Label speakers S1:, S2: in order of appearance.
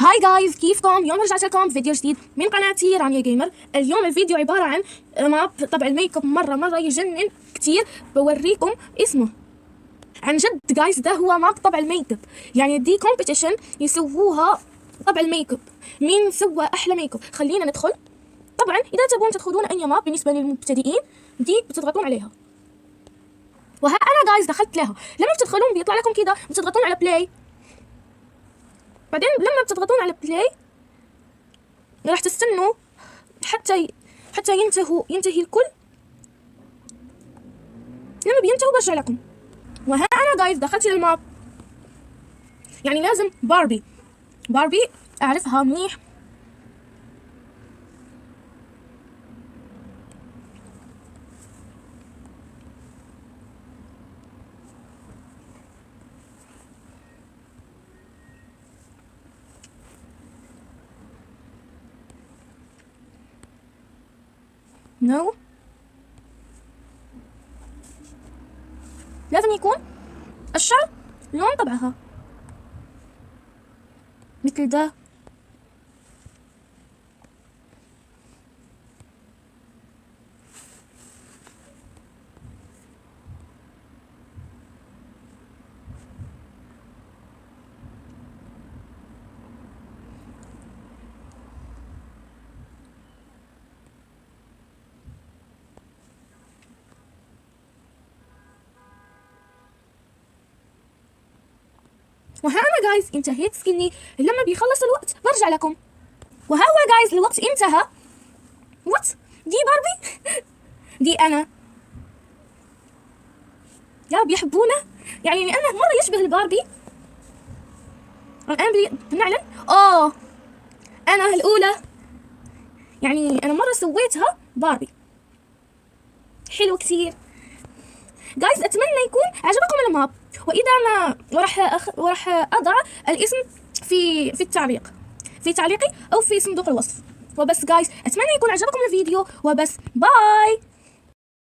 S1: هاي جايز، كيفكم؟ اليوم رجعت لكم فيديو جديد من قناتي رانيا جيمر. اليوم الفيديو عبارة عن ماب طبع الميك اب مرة يجنن كتير. بوريكم اسمه. عن جد جايز، ده هو ماب طبع الميك اب. يعني دي كومبيتيشن يسووها طبع الميك اب، مين سوى احلى ميك اب. خلينا ندخل. طبعا اذا تبون تدخلون اي ماب بالنسبة للمبتدئين دي بتضغطون عليها، وها انا جايز دخلت لها. لما بتدخلون بيطلع لكم كذا، بتضغطون على بلاي. بعدين لما بتضغطون على بلاي راح تستنوا حتى ينتهي الكل. لما بينتهوا برجع لكم. وها انا جايز دخلت للماب. يعني لازم باربي اعرفها منيح. نو، لازم يكون الشعر لون طبعها مثل ده. وها انا جايز انتهيت سكني. لما بيخلص الوقت برجع لكم. وها هو جايز الوقت انتهى. وات؟ دي باربي؟ دي انا. يا بيحبونا. يعني انا مره يشبه الباربي. الان بنعلن. انا الاولى. يعني انا مره سويتها باربي حلو كتير. جايز اتمنى يكون عجبكم الماب، واذا ما وراح اضع الاسم في تعليقي او في صندوق الوصف. وبس جايز، اتمنى يكون عجبكم الفيديو وبس. باي.